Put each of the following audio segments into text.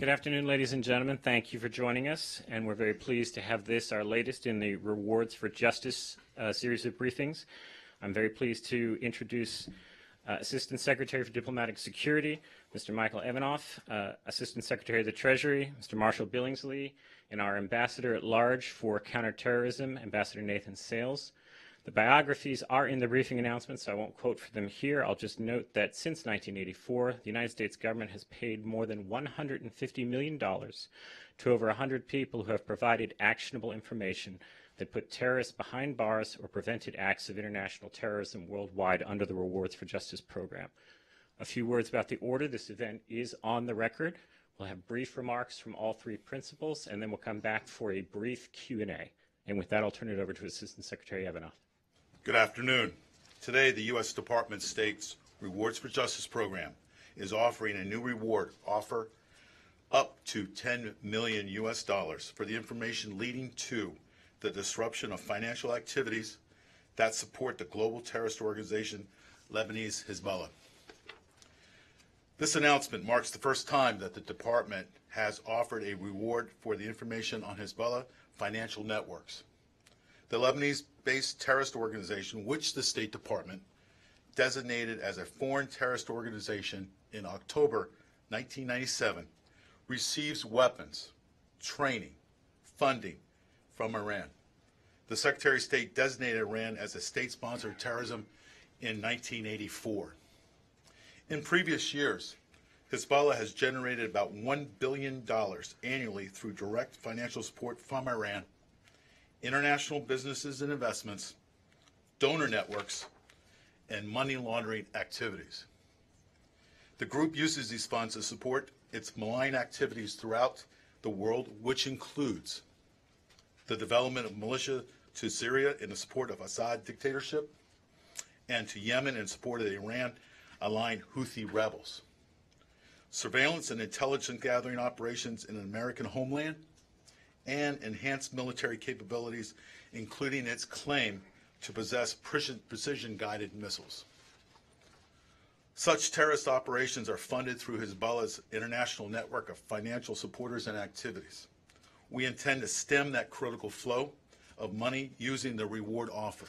Good afternoon, ladies and gentlemen. Thank you for joining us, and we're very pleased to have this, our latest in the Rewards for Justice series of briefings. I'm very pleased to introduce Assistant Secretary for Diplomatic Security, Mr. Michael Evanoff, Assistant Secretary of the Treasury, Mr. Marshall Billingsley, and our Ambassador at Large for Counterterrorism, Ambassador Nathan Sales. The biographies are in the briefing announcement, so I won't quote for them here. I'll just note that since 1984, the United States government has paid more than $150 million to over 100 people who have provided actionable information that put terrorists behind bars or prevented acts of international terrorism worldwide under the Rewards for Justice program. A few words about the order. This event is on the record. We'll have brief remarks from all three principals, and then we'll come back for a brief Q&A. And with that, I'll turn it over to Assistant Secretary Evanoff. Good afternoon. Today, the U.S. Department of State's Rewards for Justice program is offering a new reward offer up to $10 million for the information leading to the disruption of financial activities that support the global terrorist organization Lebanese Hezbollah. This announcement marks the first time that the department has offered a reward for the information on Hezbollah financial networks. The Lebanese-based terrorist organization, which the State Department designated as a foreign terrorist organization in October 1997, receives weapons, training, funding from Iran. The Secretary of State designated Iran as a state sponsor of terrorism in 1984. In previous years, Hezbollah has generated about $1 billion annually through direct financial support from Iran, international businesses and investments, donor networks, and money laundering activities. The group uses these funds to support its malign activities throughout the world, which includes the development of militia to Syria in the support of Assad dictatorship, and to Yemen in support of the Iran-aligned Houthi rebels, surveillance and intelligence gathering operations in an American homeland, and enhanced military capabilities, including its claim to possess precision-guided missiles. Such terrorist operations are funded through Hezbollah's international network of financial supporters and activities. We intend to stem that critical flow of money using the reward offer,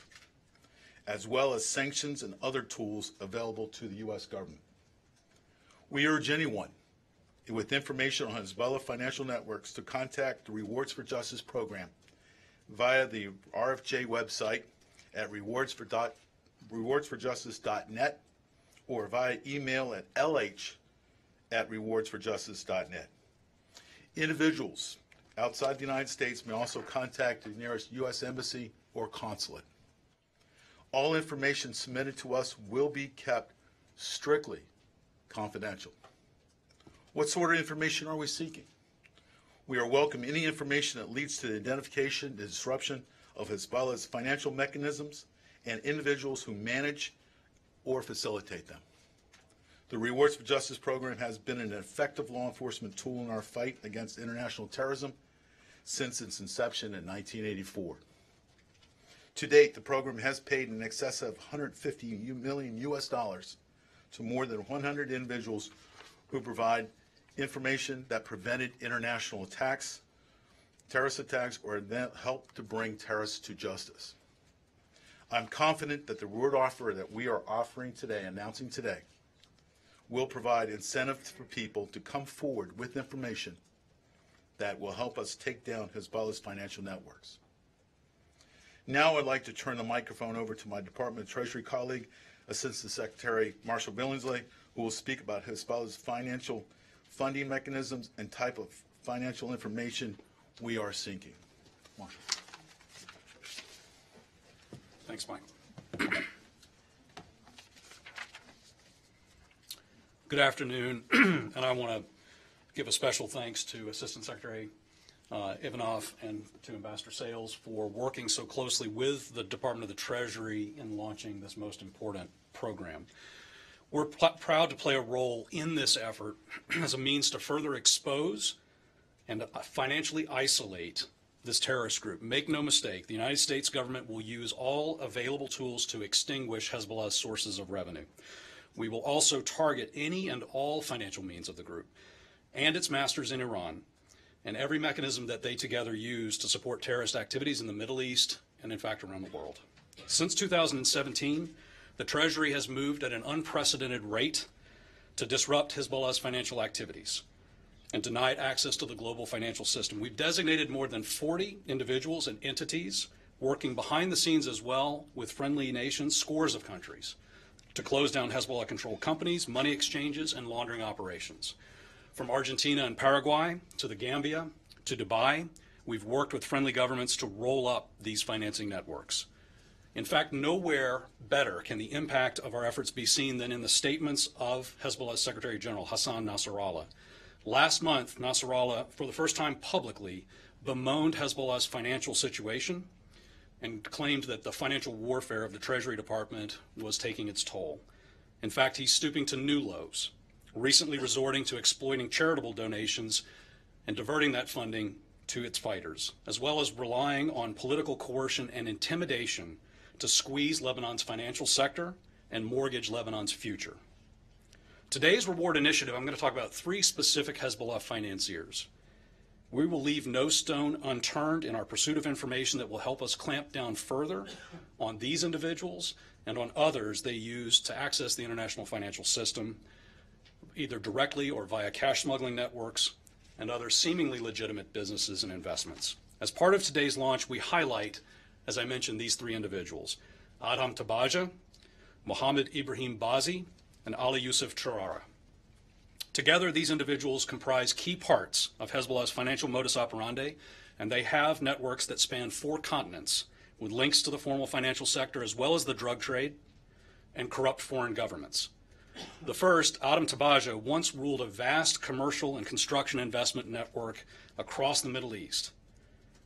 as well as sanctions and other tools available to the U.S. government. We urge anyone with information on Hezbollah financial networks to contact the Rewards for Justice program via the RFJ website at rewardsforjustice.net or via email at lh@rewardsforjustice.net. Individuals outside the United States may also contact the nearest U.S. embassy or consulate. All information submitted to us will be kept strictly confidential. What sort of information are we seeking? We are welcome any information that leads to the identification and disruption of Hezbollah's financial mechanisms and individuals who manage or facilitate them. The Rewards for Justice program has been an effective law enforcement tool in our fight against international terrorism since its inception in 1984. To date, the program has paid in excess of $150 million to more than 100 individuals who provide information that prevented international attacks, terrorist attacks, or that helped to bring terrorists to justice. I'm confident that the reward offer that we are offering today, announcing today, will provide incentive for people to come forward with information that will help us take down Hezbollah's financial networks. Now I'd like to turn the microphone over to my Department of Treasury colleague, Assistant Secretary Marshall Billingsley, who will speak about Hezbollah's financial funding mechanisms and type of financial information we are seeking. Marshall. Thanks, Mike. Good afternoon, and I want to give a special thanks to Assistant Secretary Evanoff and to Ambassador Sales for working so closely with the Department of the Treasury in launching this most important program. We're proud to play a role in this effort as a means to further expose and financially isolate this terrorist group. Make no mistake, the United States government will use all available tools to extinguish Hezbollah's sources of revenue. We will also target any and all financial means of the group. and its masters in Iran, and every mechanism that they together use to support terrorist activities in the Middle East and, in fact, around the world. Since 2017, the Treasury has moved at an unprecedented rate to disrupt Hezbollah's financial activities and denied access to the global financial system. We've designated more than 40 individuals and entities working behind the scenes as well with friendly nations, scores of countries, to close down Hezbollah-controlled companies, money exchanges, and laundering operations. From Argentina and Paraguay to the Gambia to Dubai, we've worked with friendly governments to roll up these financing networks. In fact, nowhere better can the impact of our efforts be seen than in the statements of Hezbollah's Secretary General, Hassan Nasrallah. Last month, Nasrallah, for the first time publicly, bemoaned Hezbollah's financial situation and claimed that the financial warfare of the Treasury Department was taking its toll. In fact, he's stooping to new lows, recently resorting to exploiting charitable donations and diverting that funding to its fighters, as well as relying on political coercion and intimidation to squeeze Lebanon's financial sector and mortgage Lebanon's future. Today's reward initiative, I'm going to talk about 3 specific Hezbollah financiers. We will leave no stone unturned in our pursuit of information that will help us clamp down further on these individuals and on others they use to access the international financial system, either directly or via cash smuggling networks and other seemingly legitimate businesses and investments. As part of today's launch, we highlight, as I mentioned, these 3 individuals: Adham Tabaja, Mohammed Ibrahim Bazi, and Ali Yusuf Charara. Together, these individuals comprise key parts of Hezbollah's financial modus operandi, and they have networks that span 4 continents with links to the formal financial sector as well as the drug trade and corrupt foreign governments. The first, Adham Tabaja, once ruled a vast commercial and construction investment network across the Middle East.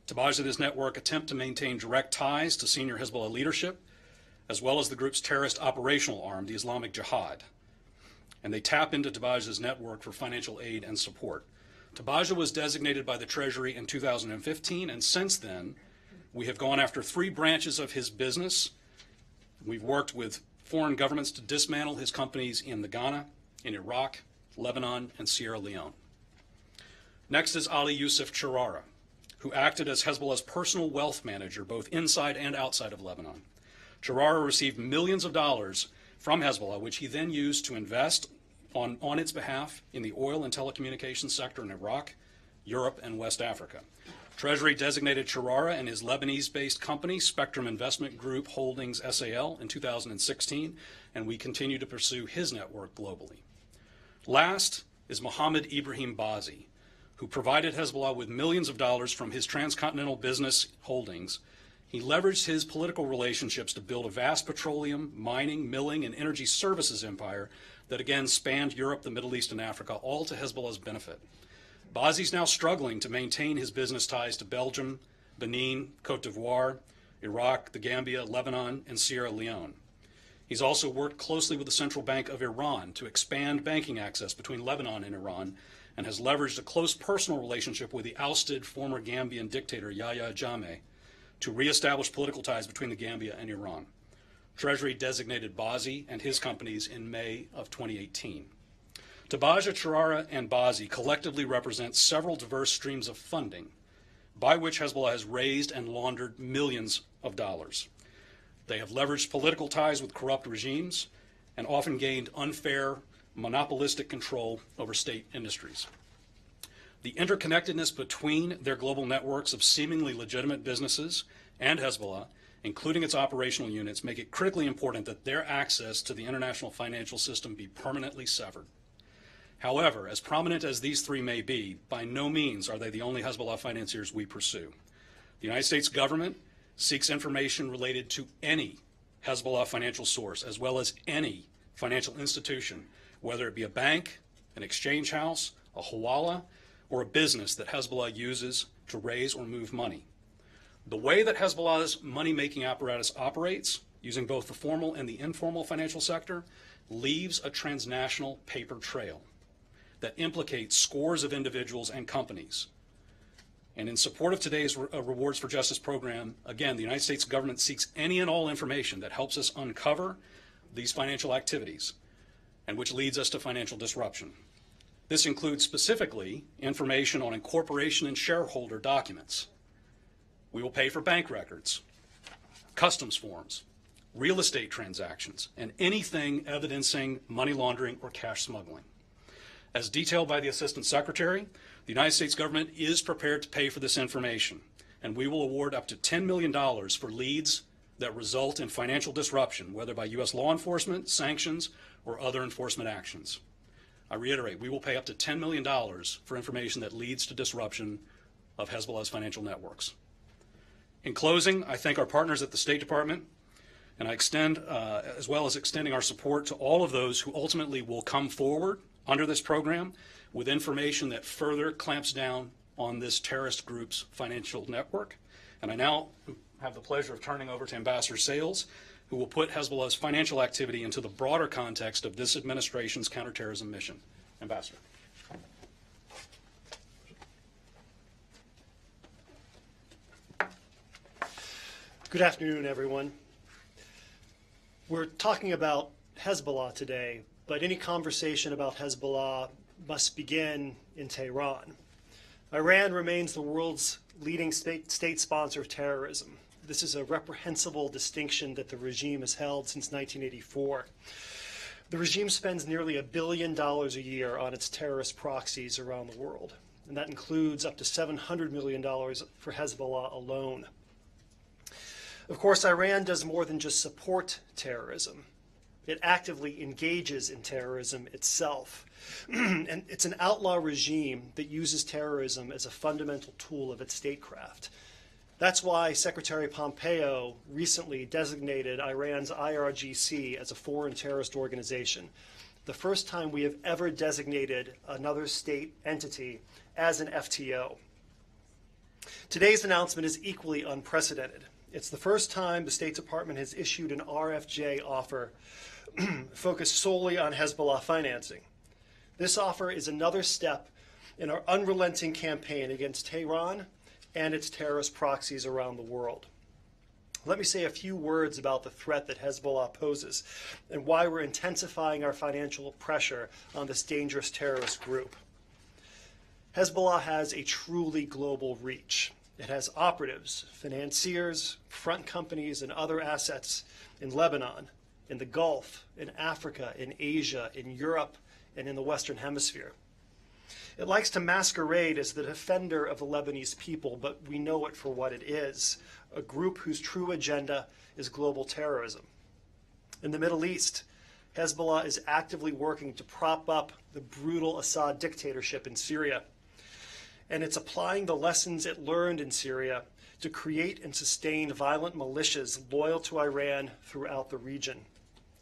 Tabaja and his network attempt to maintain direct ties to senior Hezbollah leadership, as well as the group's terrorist operational arm, the Islamic Jihad. And they tap into Tabaja's network for financial aid and support. Tabaja was designated by the Treasury in 2015, and since then, we have gone after 3 branches of his business. We've worked with foreign governments to dismantle his companies in Ghana, in Iraq, Lebanon, and Sierra Leone. Next is Ali Yusuf Charara, who acted as Hezbollah's personal wealth manager both inside and outside of Lebanon. Charara received millions of dollars from Hezbollah, which he then used to invest on its behalf in the oil and telecommunications sector in Iraq, Europe, and West Africa. Treasury designated Charara and his Lebanese-based company, Spectrum Investment Group Holdings SAL, in 2016, and we continue to pursue his network globally. Last is Mohammed Ibrahim Bazi, who provided Hezbollah with millions of dollars from his transcontinental business holdings. He leveraged his political relationships to build a vast petroleum, mining, milling, and energy services empire that again spanned Europe, the Middle East, and Africa, all to Hezbollah's benefit. Bazi's now struggling to maintain his business ties to Belgium, Benin, Cote d'Ivoire, Iraq, the Gambia, Lebanon, and Sierra Leone. He's also worked closely with the Central Bank of Iran to expand banking access between Lebanon and Iran, and has leveraged a close personal relationship with the ousted former Gambian dictator Yahya Jammeh to reestablish political ties between the Gambia and Iran. Treasury designated Bazi and his companies in May of 2018. Tabaja, Charara, and Bazi collectively represent several diverse streams of funding by which Hezbollah has raised and laundered millions of dollars. They have leveraged political ties with corrupt regimes and often gained unfair, monopolistic control over state industries. The interconnectedness between their global networks of seemingly legitimate businesses and Hezbollah, including its operational units, make it critically important that their access to the international financial system be permanently severed. However, as prominent as these 3 may be, by no means are they the only Hezbollah financiers we pursue. The United States government seeks information related to any Hezbollah financial source, as well as any financial institution, whether it be a bank, an exchange house, a hawala, or a business that Hezbollah uses to raise or move money. The way that Hezbollah's money-making apparatus operates, using both the formal and the informal financial sector, leaves a transnational paper trail that implicates scores of individuals and companies. And in support of today's Rewards for Justice program, again, the United States government seeks any and all information that helps us uncover these financial activities and which leads us to financial disruption. This includes specifically information on incorporation and shareholder documents. We will pay for bank records, customs forms, real estate transactions, and anything evidencing money laundering or cash smuggling. As detailed by the Assistant Secretary, the United States government is prepared to pay for this information, and we will award up to $10 million for leads that result in financial disruption, whether by U.S. law enforcement, sanctions, or other enforcement actions. I reiterate, we will pay up to $10 million for information that leads to disruption of Hezbollah's financial networks. In closing, I thank our partners at the State Department, and I extend, as well as extending our support to all of those who ultimately will come forward under this program with information that further clamps down on this terrorist group's financial network. And I now have the pleasure of turning over to Ambassador Sales, who will put Hezbollah's financial activity into the broader context of this administration's counterterrorism mission. Ambassador. Good afternoon, everyone. We're talking about Hezbollah today, but any conversation about Hezbollah must begin in Tehran. Iran remains the world's leading state sponsor of terrorism. This is a reprehensible distinction that the regime has held since 1984. The regime spends nearly $1 billion a year on its terrorist proxies around the world, and that includes up to $700 million for Hezbollah alone. Of course, Iran does more than just support terrorism. It actively engages in terrorism itself. And it's an outlaw regime that uses terrorism as a fundamental tool of its statecraft. That's why Secretary Pompeo recently designated Iran's IRGC as a foreign terrorist organization, the first time we have ever designated another state entity as an FTO. Today's announcement is equally unprecedented. It's the first time the State Department has issued an RFJ offer focused solely on Hezbollah financing. This offer is another step in our unrelenting campaign against Tehran and its terrorist proxies around the world. Let me say a few words about the threat that Hezbollah poses and why we're intensifying our financial pressure on this dangerous terrorist group. Hezbollah has a truly global reach. It has operatives, financiers, front companies, and other assets in Lebanon, in the Gulf, in Africa, in Asia, in Europe, and in the Western Hemisphere. It likes to masquerade as the defender of the Lebanese people, but we know it for what it is, a group whose true agenda is global terrorism. In the Middle East, Hezbollah is actively working to prop up the brutal Assad dictatorship in Syria, and it's applying the lessons it learned in Syria to create and sustain violent militias loyal to Iran throughout the region.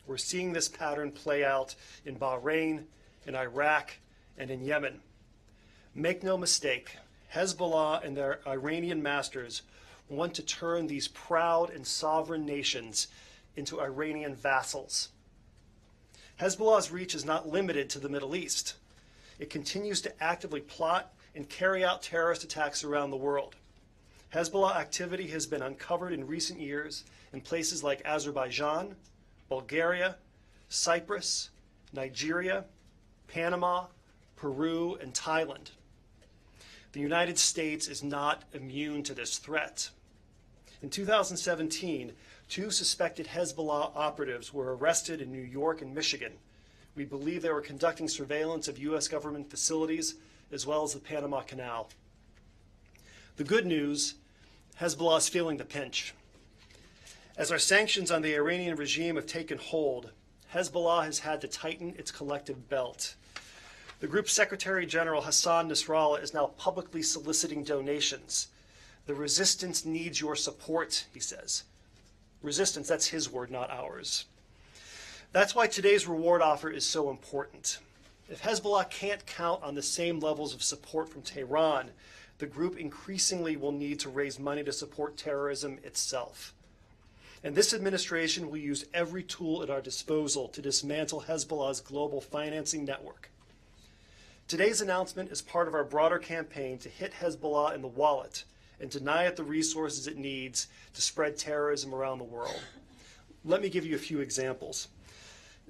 We're seeing this pattern play out in Bahrain, in Iraq, and in Yemen. Make no mistake, Hezbollah and their Iranian masters want to turn these proud and sovereign nations into Iranian vassals. Hezbollah's reach is not limited to the Middle East. It continues to actively plot and carry out terrorist attacks around the world. Hezbollah activity has been uncovered in recent years in places like Azerbaijan, Bulgaria, Cyprus, Nigeria, Panama, Peru, and Thailand. The United States is not immune to this threat. In 2017, 2 suspected Hezbollah operatives were arrested in New York and Michigan. We believe they were conducting surveillance of U.S. government facilities as well as the Panama Canal. The good news, Hezbollah is feeling the pinch. As our sanctions on the Iranian regime have taken hold, Hezbollah has had to tighten its collective belt. The group's Secretary General Hassan Nasrallah is now publicly soliciting donations. The resistance needs your support, he says. Resistance, that's his word, not ours. That's why today's reward offer is so important. If Hezbollah can't count on the same levels of support from Tehran, the group increasingly will need to raise money to support terrorism itself. And this administration will use every tool at our disposal to dismantle Hezbollah's global financing network. Today's announcement is part of our broader campaign to hit Hezbollah in the wallet and deny it the resources it needs to spread terrorism around the world. Let me give you a few examples.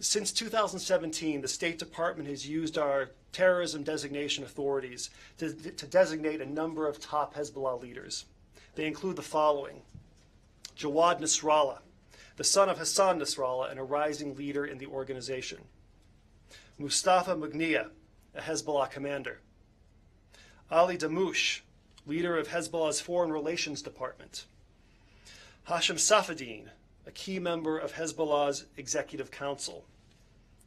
Since 2017, the State Department has used our terrorism designation authorities to designate a number of top Hezbollah leaders. They include the following: Jawad Nasrallah, the son of Hassan Nasrallah and a rising leader in the organization; Mustafa Mughniya, a Hezbollah commander; Ali Damouche, leader of Hezbollah's Foreign Relations Department; Hashem Safadine, a key member of Hezbollah's Executive Council.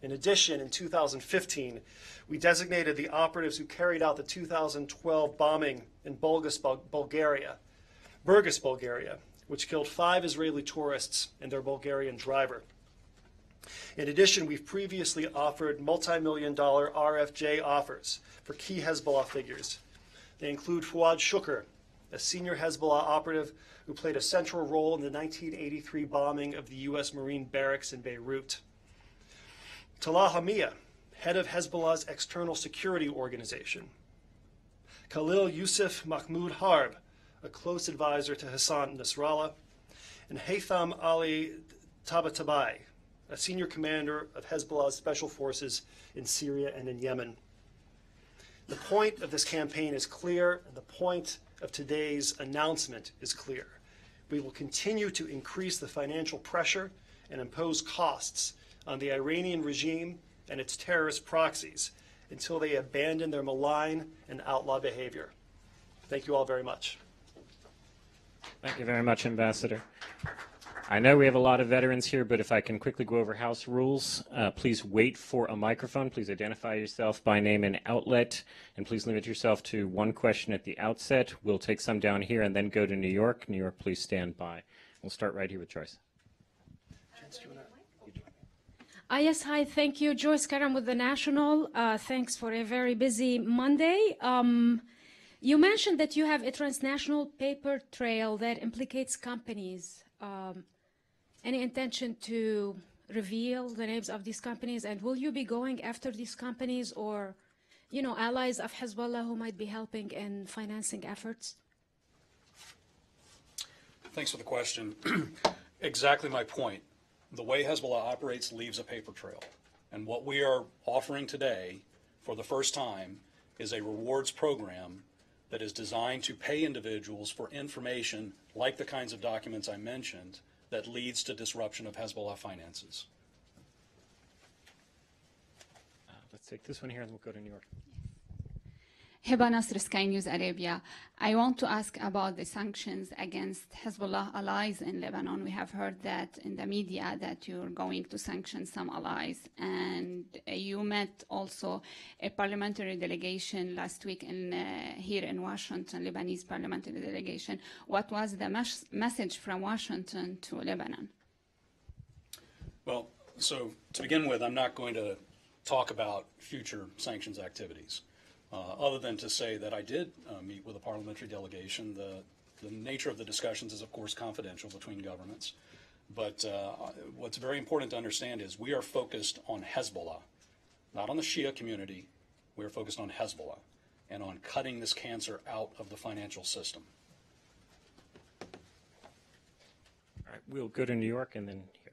In addition, in 2015, we designated the operatives who carried out the 2012 bombing in Burgas, Bulgaria, which killed 5 Israeli tourists and their Bulgarian driver. In addition, we've previously offered multi-million-dollar RFJ offers for key Hezbollah figures. They include Fuad Shukr, a senior Hezbollah operative who played a central role in the 1983 bombing of the U.S. Marine barracks in Beirut; Talal Hamia, head of Hezbollah's external security organization; Khalil Yusuf Mahmoud Harb, a close advisor to Hassan Nasrallah; and Haytham Ali Tabatabai, a senior commander of Hezbollah's special forces in Syria and in Yemen. The point of this campaign is clear, and the point of today's announcement is clear. We will continue to increase the financial pressure and impose costs on the Iranian regime and its terrorist proxies until they abandon their malign and outlaw behavior. Thank you all very much. Thank you very much, Ambassador. I know we have a lot of veterans here, but if I can quickly go over House rules, please wait for a microphone. Please identify yourself by name and outlet, and please limit yourself to one question at the outset. We'll take some down here and then go to New York. New York, please stand by. We'll start right here with Joyce. Yes, hi, thank you. Joyce Karam with The National. Thanks for a very busy Monday. You mentioned that you have a transnational paper trail that implicates companies. Any intention to reveal the names of these companies, and will you be going after these companies or, you know, allies of Hezbollah who might be helping in financing efforts? Thanks for the question. Exactly my point. The way Hezbollah operates leaves a paper trail. And what we are offering today for the first time is a rewards program that is designed to pay individuals for information like the kinds of documents I mentioned that leads to disruption of Hezbollah finances. Let's take this one here and we'll go to New York. Heba Nasr, Sky News Arabia. I want to ask about the sanctions against Hezbollah allies in Lebanon. We have heard that in the media that you're going to sanction some allies, and you met also a parliamentary delegation last week here in Washington, Lebanese parliamentary delegation. What was the message from Washington to Lebanon? Well, so to begin with, I'm not going to talk about future sanctions activities. Other than to say that I did meet with a parliamentary delegation. The nature of the discussions is, of course, confidential between governments. But what's very important to understand is we are focused on Hezbollah, not on the Shia community. We are focused on Hezbollah and on cutting this cancer out of the financial system. All right, we'll go to New York and then here.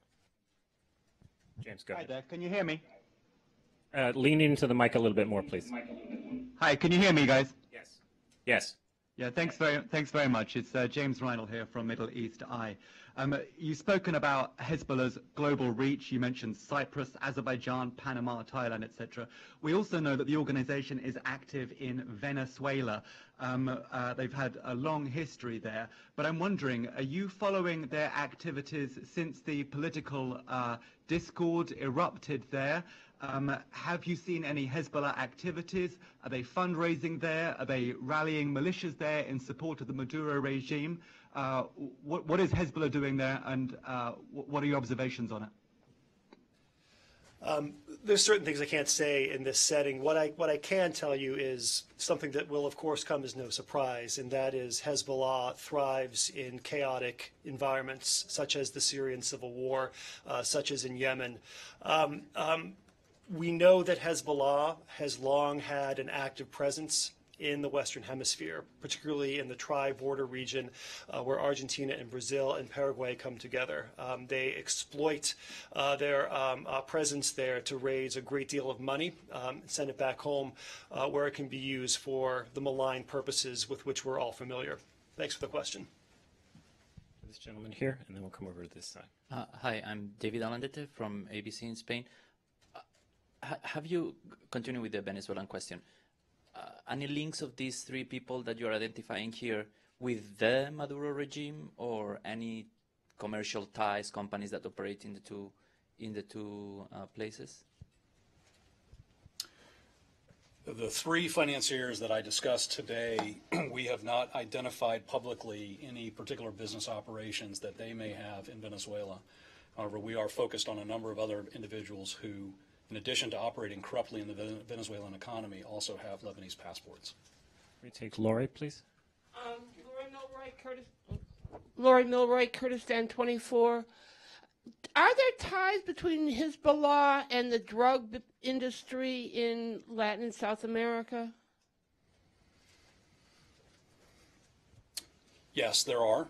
James, go ahead. Hi there, can you hear me? Lean into the mic a little bit more, please. Hi, can you hear me, guys? Yes. Yes. Yeah, thanks very much. It's James Reinl here from Middle East Eye. You've spoken about Hezbollah's global reach. You mentioned Cyprus, Azerbaijan, Panama, Thailand, etc. We also know that the organization is active in Venezuela. They've had a long history there. But I'm wondering, are you following their activities since the political discord erupted there? Have you seen any Hezbollah activities? Are they fundraising there? Are they rallying militias there in support of the Maduro regime? What is Hezbollah doing there, and what are your observations on it? There's certain things I can't say in this setting. What I can tell you is something that will, of course, come as no surprise, and that is Hezbollah thrives in chaotic environments, such as the Syrian civil war, such as in Yemen. We know that Hezbollah has long had an active presence in the Western Hemisphere, particularly in the tri-border region where Argentina and Brazil and Paraguay come together. They exploit their presence there to raise a great deal of money, send it back home where it can be used for the malign purposes with which we're all familiar. Thanks for the question. This gentleman here, and then we'll come over to this side. Hi, I'm David Alandete from ABC in Spain. Have you, continuing with the Venezuelan question, any links of these three people that you're identifying here with the Maduro regime or any commercial ties, companies that operate in the two places? The three financiers that I discussed today, we have not identified publicly any particular business operations that they may have in Venezuela. However, we are focused on a number of other individuals who, in addition to operating corruptly in the Venezuelan economy, also have Lebanese passports. Can we take Lori, please? Lori Milroy, Kurdistan 24. Are there ties between Hezbollah and the drug industry in Latin and South America? Yes, there are.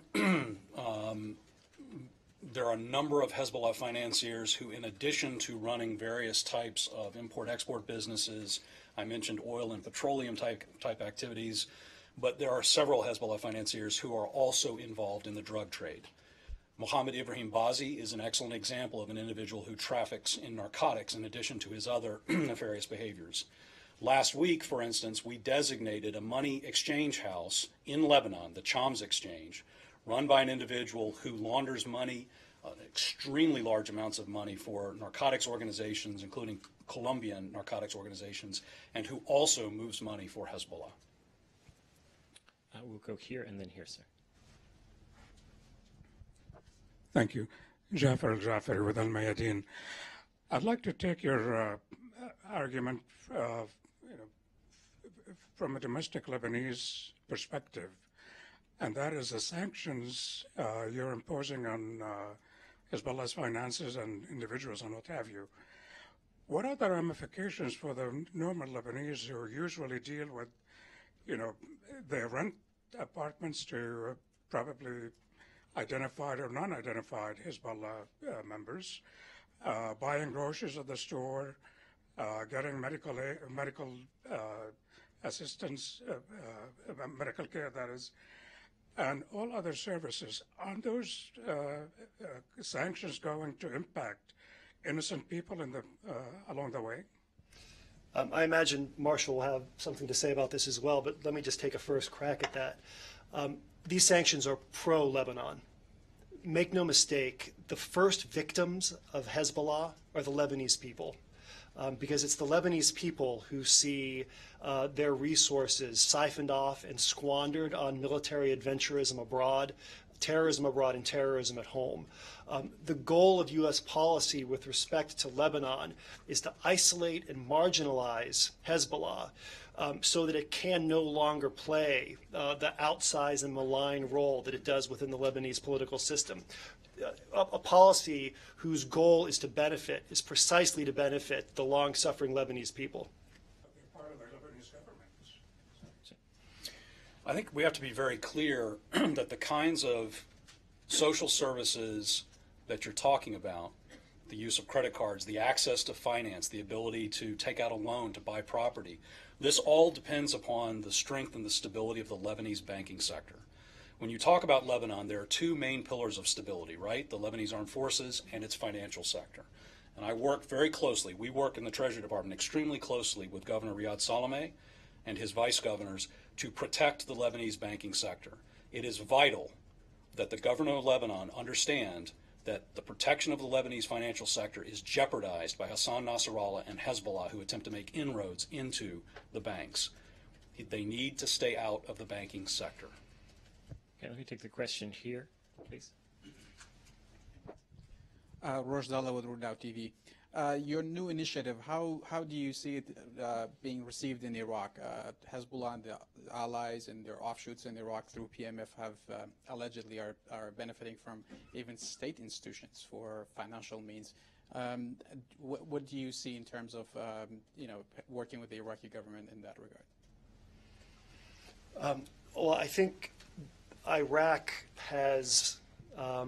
There are a number of Hezbollah financiers who, in addition to running various types of import-export businesses, I mentioned oil and petroleum type activities, but there are several Hezbollah financiers who are also involved in the drug trade. Mohammed Ibrahim Bazi is an excellent example of an individual who traffics in narcotics in addition to his other nefarious behaviors. Last week, for instance, we designated a money exchange house in Lebanon, the Chams Exchange, run by an individual who launders money, extremely large amounts of money for narcotics organizations, including Colombian narcotics organizations, and who also moves money for Hezbollah. We'll go here and then here, sir. Thank you. Jafar Al-Jafari with Al-Mayadeen. I'd like to take your argument from a domestic Lebanese perspective, and that is the sanctions you're imposing on Hezbollah's finances and individuals and what have you. What are the ramifications for the normal Lebanese who usually deal with, they rent apartments to probably identified or non-identified Hezbollah members, buying groceries at the store, getting medical assistance, medical care, that is, and all other services. Aren't those sanctions going to impact innocent people along the way? I imagine Marshall will have something to say about this as well, but let me just take a first crack at that. These sanctions are pro-Lebanon. Make no mistake, the first victims of Hezbollah are the Lebanese people, because it's the Lebanese people who see their resources siphoned off and squandered on military adventurism abroad, and terrorism at home. The goal of U.S. policy with respect to Lebanon is to isolate and marginalize Hezbollah so that it can no longer play the outsized and malign role that it does within the Lebanese political system. A policy whose goal is precisely to benefit the long-suffering Lebanese people. I think we have to be very clear that the kinds of social services that you're talking about, the use of credit cards, the access to finance, the ability to take out a loan to buy property, this all depends upon the strength and the stability of the Lebanese banking sector. When you talk about Lebanon, there are two main pillars of stability, right? The Lebanese Armed Forces and its financial sector. And I work very closely, we work in the Treasury Department extremely closely with Governor Riyad Salameh and his vice governors to protect the Lebanese banking sector. It is vital that the governor of Lebanon understand that the protection of the Lebanese financial sector is jeopardized by Hassan Nasrallah and Hezbollah, who attempt to make inroads into the banks. They need to stay out of the banking sector. Okay, let me take the question here, please. Rosh Dalla with Rudao TV. Your new initiative, how do you see it being received in Iraq? Hezbollah and the allies and their offshoots in Iraq through PMF have allegedly are benefiting from even state institutions for financial means. What do you see in terms of working with the Iraqi government in that regard? Well, I think Iraq has a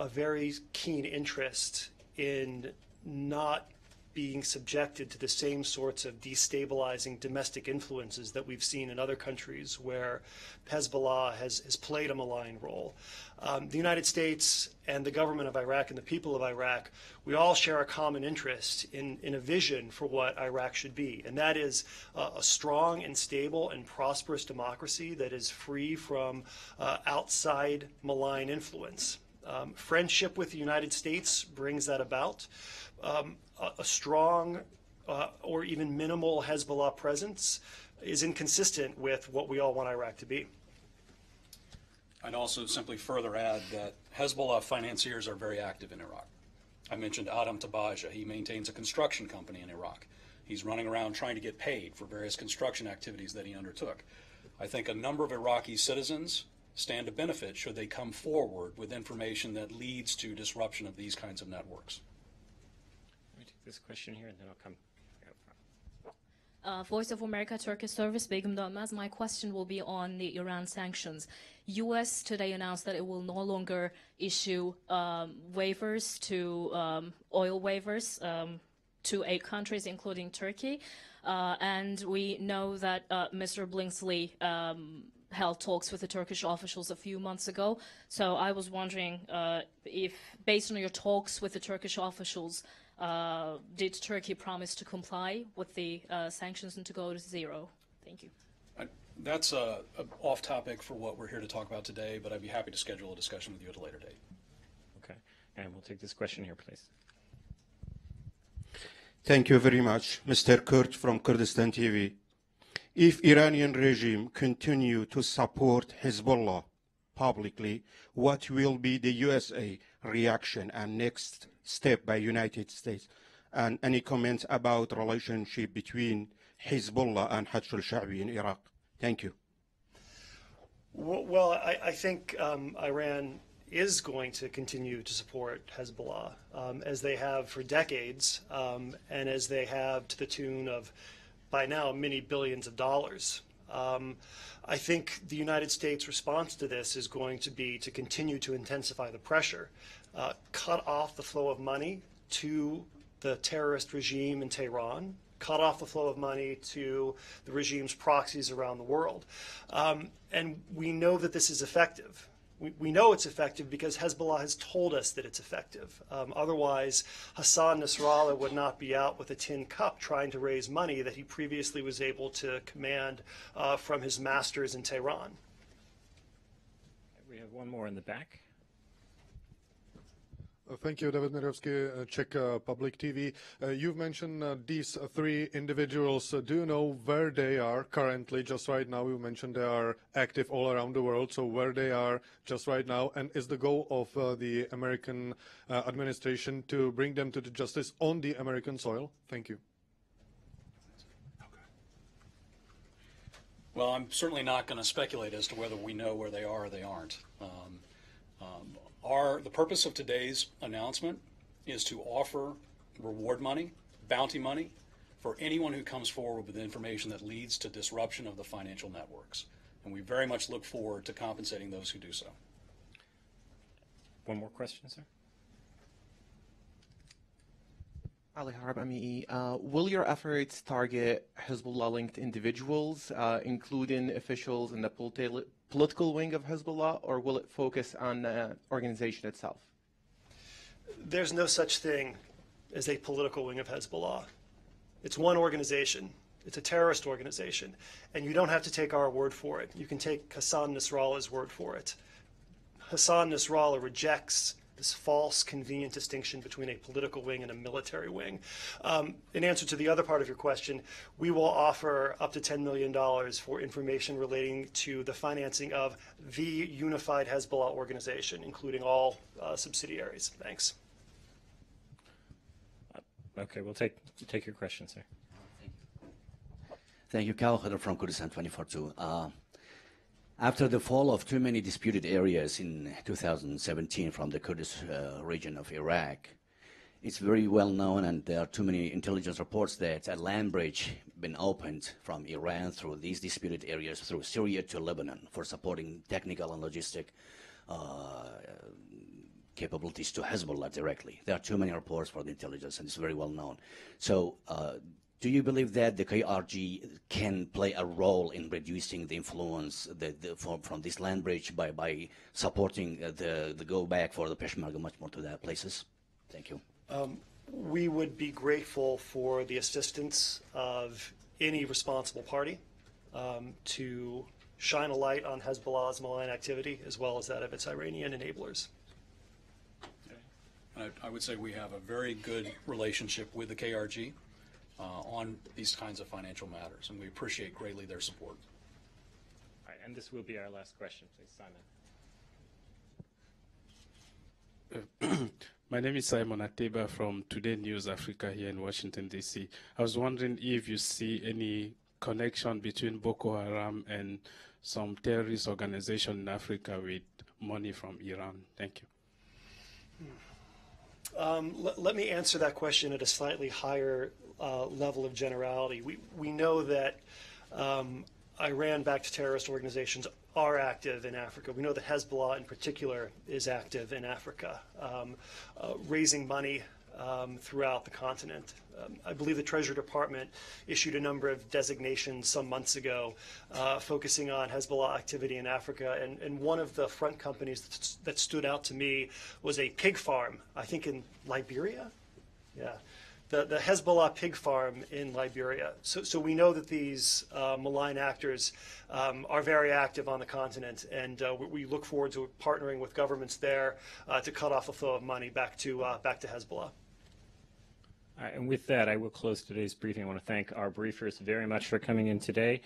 very keen interest in not being subjected to the same sorts of destabilizing domestic influences that we've seen in other countries where Hezbollah has played a malign role. The United States and the government of Iraq and the people of Iraq, we all share a common interest in a vision for what Iraq should be, and that is a strong and stable and prosperous democracy that is free from outside malign influence. Friendship with the United States brings that about. A strong or even minimal Hezbollah presence is inconsistent with what we all want Iraq to be. I'd also simply further add that Hezbollah financiers are very active in Iraq. I mentioned Adam Tabaja. He maintains a construction company in Iraq. He's running around trying to get paid for various construction activities that he undertook. I think a number of Iraqi citizens stand to benefit should they come forward with information that leads to disruption of these kinds of networks. Let me take this question here, and then I'll come. Voice of America Turkish Service, Begum Dönmez. My question will be on the Iran sanctions. U.S. today announced that it will no longer issue waivers to oil waivers to 8 countries, including Turkey. And we know that Mr. Blinsley held talks with the Turkish officials a few months ago. So I was wondering if, based on your talks with the Turkish officials, did Turkey promise to comply with the sanctions and to go to zero? Thank you. That's off topic for what we're here to talk about today, but I'd be happy to schedule a discussion with you at a later date. Okay, and we'll take this question here, please. Thank you very much, Mr. Kurt from Kurdistan TV. If Iranian regime continue to support Hezbollah publicly, what will be the USA reaction and next step by United States? And any comments about relationship between Hezbollah and Hashd al-Sha'bi in Iraq? Thank you. Well, I think Iran is going to continue to support Hezbollah, as they have for decades, and as they have to the tune of, by now, many billions of dollars. I think the United States' response to this is going to be to continue to intensify the pressure, cut off the flow of money to the terrorist regime in Tehran, cut off the flow of money to the regime's proxies around the world. And we know that this is effective. We know it's effective because Hezbollah has told us that it's effective. Otherwise, Hassan Nasrallah would not be out with a tin cup trying to raise money that he previously was able to command from his masters in Tehran. We have one more in the back. Thank you, David Mirowski, Czech Public TV. You've mentioned these 3 individuals. Do you know where they are currently, just right now? You mentioned they are active all around the world, so where they are just right now, and is the goal of the American administration to bring them to the justice on the American soil? Thank you. Well, I'm certainly not going to speculate as to whether we know where they are or they aren't. The purpose of today's announcement is to offer reward money, bounty money, for anyone who comes forward with information that leads to disruption of the financial networks. And we very much look forward to compensating those who do so. One more question, sir. Ali Harb, MEE. Will your efforts target Hezbollah-linked individuals, including officials in the political wing of Hezbollah, or will it focus on the organization itself? There's no such thing as a political wing of Hezbollah. It's one organization. It's a terrorist organization. And you don't have to take our word for it. You can take Hassan Nasrallah's word for it. Hassan Nasrallah rejects this false, convenient distinction between a political wing and a military wing. In answer to the other part of your question, we will offer up to $10 million for information relating to the financing of the unified Hezbollah organization, including all subsidiaries. Thanks. Okay, we'll take your question, sir. Thank you. Kal Khadr from Kurdistan 24/2. After the fall of too many disputed areas in 2017 from the Kurdish region of Iraq, It's very well known, and there are too many intelligence reports that a land bridge been opened from Iran through these disputed areas through Syria to Lebanon for supporting technical and logistic capabilities to Hezbollah directly. There are too many reports for the intelligence, and it's very well known. So do you believe that the KRG can play a role in reducing the influence from this land bridge by supporting the go back for the Peshmerga much more to their places? Thank you. We would be grateful for the assistance of any responsible party to shine a light on Hezbollah's malign activity as well as that of its Iranian enablers. I would say we have a very good relationship with the KRG on these kinds of financial matters, and we appreciate greatly their support. All right, and this will be our last question, please, Simon. My name is Simon Ateba from Today News Africa here in Washington, D.C. I was wondering if you see any connection between Boko Haram and some terrorist organization in Africa with money from Iran. Thank you. Let me answer that question at a slightly higher level of generality. We know that Iran-backed terrorist organizations are active in Africa. We know that Hezbollah in particular is active in Africa, raising money throughout the continent. I believe the Treasury Department issued a number of designations some months ago focusing on Hezbollah activity in Africa, and one of the front companies that stood out to me was a pig farm, I think in Liberia? Yeah. The Hezbollah pig farm in Liberia. So we know that these malign actors are very active on the continent, and we look forward to partnering with governments there to cut off the flow of money back to Hezbollah. And with that, I will close today's briefing. I want to thank our briefers very much for coming in today.